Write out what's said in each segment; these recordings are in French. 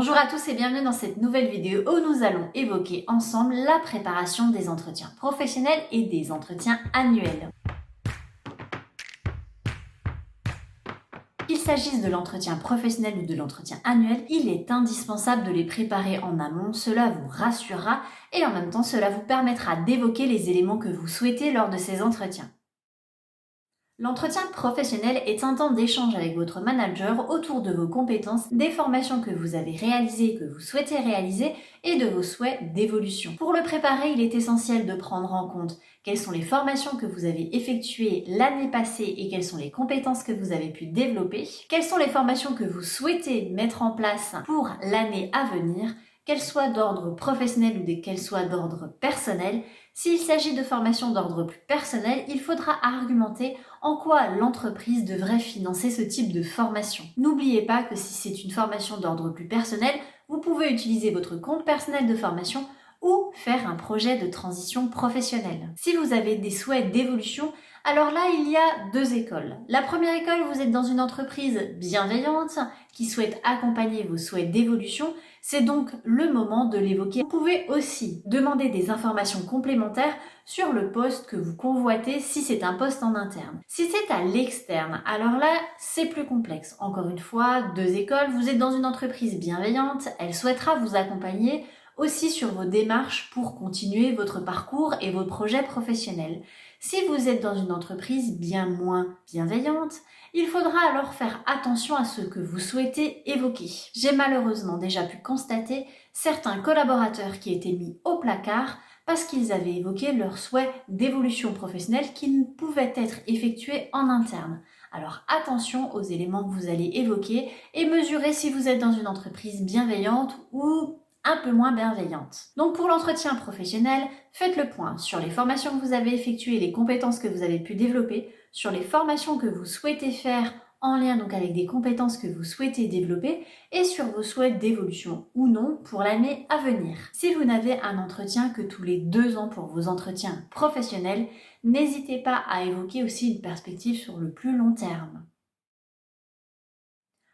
Bonjour à tous et bienvenue dans cette nouvelle vidéo où nous allons évoquer ensemble la préparation des entretiens professionnels et des entretiens annuels. Qu'il s'agisse de l'entretien professionnel ou de l'entretien annuel, il est indispensable de les préparer en amont, cela vous rassurera et en même temps cela vous permettra d'évoquer les éléments que vous souhaitez lors de ces entretiens. L'entretien professionnel est un temps d'échange avec votre manager autour de vos compétences, des formations que vous avez réalisées et que vous souhaitez réaliser et de vos souhaits d'évolution. Pour le préparer, il est essentiel de prendre en compte quelles sont les formations que vous avez effectuées l'année passée et quelles sont les compétences que vous avez pu développer, quelles sont les formations que vous souhaitez mettre en place pour l'année à venir, qu'elles soient d'ordre professionnel ou qu'elles soient d'ordre personnel. S'il s'agit de formations d'ordre plus personnel, il faudra argumenter en quoi l'entreprise devrait financer ce type de formation. N'oubliez pas que si c'est une formation d'ordre plus personnel, vous pouvez utiliser votre compte personnel de formation ou faire un projet de transition professionnelle. Si vous avez des souhaits d'évolution, alors là, il y a deux écoles. La première école, vous êtes dans une entreprise bienveillante qui souhaite accompagner vos souhaits d'évolution. C'est donc le moment de l'évoquer. Vous pouvez aussi demander des informations complémentaires sur le poste que vous convoitez si c'est un poste en interne. Si c'est à l'externe, alors là, c'est plus complexe. Encore une fois, deux écoles, vous êtes dans une entreprise bienveillante, elle souhaitera vous accompagner aussi sur vos démarches pour continuer votre parcours et vos projets professionnels. Si vous êtes dans une entreprise bien moins bienveillante, il faudra alors faire attention à ce que vous souhaitez évoquer. J'ai malheureusement déjà pu constater certains collaborateurs qui étaient mis au placard parce qu'ils avaient évoqué leurs souhaits d'évolution professionnelle qui ne pouvaient être effectués en interne. Alors attention aux éléments que vous allez évoquer et mesurez si vous êtes dans une entreprise bienveillante ou un peu moins bienveillante. Donc pour l'entretien professionnel, faites le point sur les formations que vous avez effectuées, les compétences que vous avez pu développer, sur les formations que vous souhaitez faire en lien donc avec des compétences que vous souhaitez développer et sur vos souhaits d'évolution ou non pour l'année à venir. Si vous n'avez un entretien que tous les 2 ans pour vos entretiens professionnels, n'hésitez pas à évoquer aussi une perspective sur le plus long terme.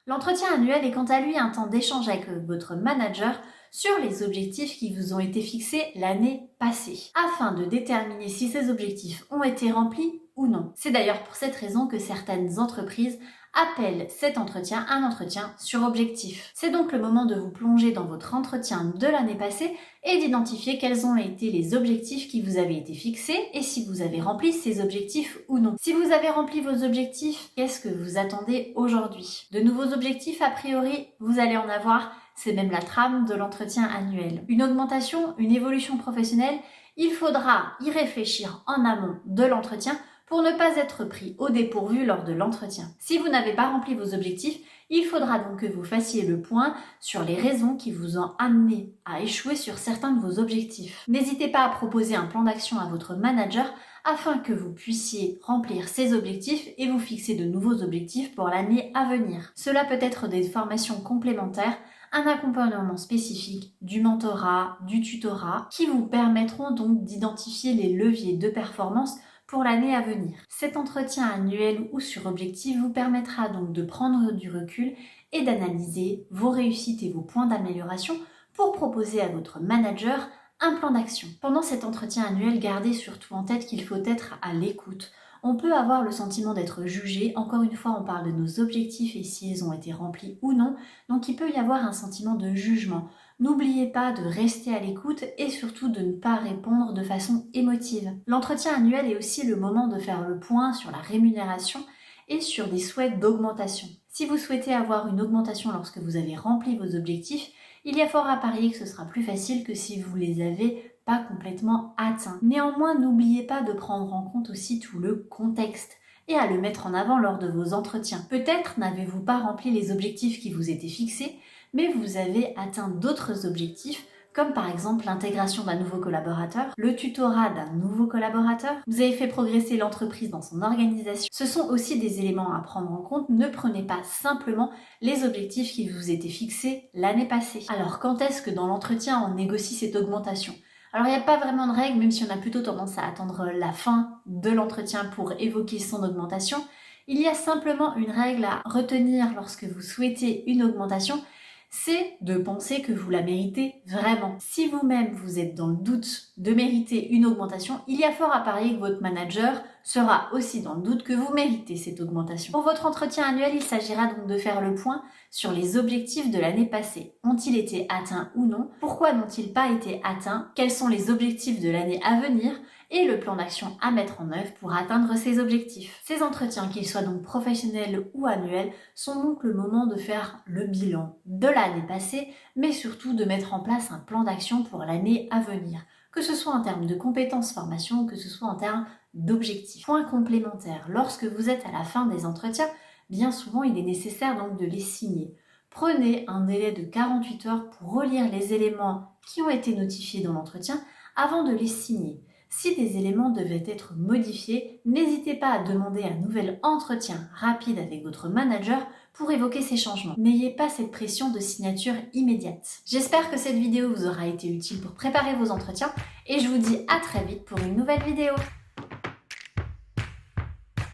L'entretien annuel est quant à lui un temps d'échange avec votre manager sur les objectifs qui vous ont été fixés l'année passée, afin de déterminer si ces objectifs ont été remplis ou non. C'est d'ailleurs pour cette raison que certaines entreprises appellent cet entretien un entretien sur objectif. C'est donc le moment de vous plonger dans votre entretien de l'année passée et d'identifier quels ont été les objectifs qui vous avaient été fixés et si vous avez rempli ces objectifs ou non. Si vous avez rempli vos objectifs, qu'est-ce que vous attendez aujourd'hui? De nouveaux objectifs, a priori, vous allez en avoir. C'est même la trame de l'entretien annuel. Une augmentation, une évolution professionnelle, il faudra y réfléchir en amont de l'entretien pour ne pas être pris au dépourvu lors de l'entretien. Si vous n'avez pas rempli vos objectifs, il faudra donc que vous fassiez le point sur les raisons qui vous ont amené à échouer sur certains de vos objectifs. N'hésitez pas à proposer un plan d'action à votre manager afin que vous puissiez remplir ces objectifs et vous fixer de nouveaux objectifs pour l'année à venir. Cela peut être des formations complémentaires, un accompagnement spécifique, du mentorat, du tutorat, qui vous permettront donc d'identifier les leviers de performance pour l'année à venir. Cet entretien annuel ou sur objectif vous permettra donc de prendre du recul et d'analyser vos réussites et vos points d'amélioration pour proposer à votre manager un plan d'action. Pendant cet entretien annuel, gardez surtout en tête qu'il faut être à l'écoute. On peut avoir le sentiment d'être jugé, encore une fois on parle de nos objectifs et s'ils ont été remplis ou non, donc il peut y avoir un sentiment de jugement. N'oubliez pas de rester à l'écoute et surtout de ne pas répondre de façon émotive. L'entretien annuel est aussi le moment de faire le point sur la rémunération et sur des souhaits d'augmentation. Si vous souhaitez avoir une augmentation lorsque vous avez rempli vos objectifs, il y a fort à parier que ce sera plus facile que si vous les avez pas complètement atteints. Néanmoins, n'oubliez pas de prendre en compte aussi tout le contexte et à le mettre en avant lors de vos entretiens. Peut-être n'avez-vous pas rempli les objectifs qui vous étaient fixés, mais vous avez atteint d'autres objectifs, comme par exemple l'intégration d'un nouveau collaborateur, le tutorat d'un nouveau collaborateur, vous avez fait progresser l'entreprise dans son organisation. Ce sont aussi des éléments à prendre en compte. Ne prenez pas simplement les objectifs qui vous étaient fixés l'année passée. Alors quand est-ce que dans l'entretien on négocie cette augmentation ? Alors il n'y a pas vraiment de règle, même si on a plutôt tendance à attendre la fin de l'entretien pour évoquer son augmentation. Il y a simplement une règle à retenir lorsque vous souhaitez une augmentation, c'est de penser que vous la méritez vraiment. Si vous-même vous êtes dans le doute de mériter une augmentation, il y a fort à parier que votre manager sera aussi dans le doute que vous méritez cette augmentation. Pour votre entretien annuel, il s'agira donc de faire le point sur les objectifs de l'année passée. Ont-ils été atteints ou non? Pourquoi n'ont-ils pas été atteints? Quels sont les objectifs de l'année à venir? Et le plan d'action à mettre en œuvre pour atteindre ces objectifs. Ces entretiens, qu'ils soient donc professionnels ou annuels, sont donc le moment de faire le bilan de l'année passée, mais surtout de mettre en place un plan d'action pour l'année à venir, que ce soit en termes de compétences formation ou que ce soit en termes d'objectifs. Point complémentaire, lorsque vous êtes à la fin des entretiens, bien souvent il est nécessaire donc de les signer. Prenez un délai de 48 heures pour relire les éléments qui ont été notifiés dans l'entretien avant de les signer. Si des éléments devaient être modifiés, n'hésitez pas à demander un nouvel entretien rapide avec votre manager pour évoquer ces changements. N'ayez pas cette pression de signature immédiate. J'espère que cette vidéo vous aura été utile pour préparer vos entretiens et je vous dis à très vite pour une nouvelle vidéo.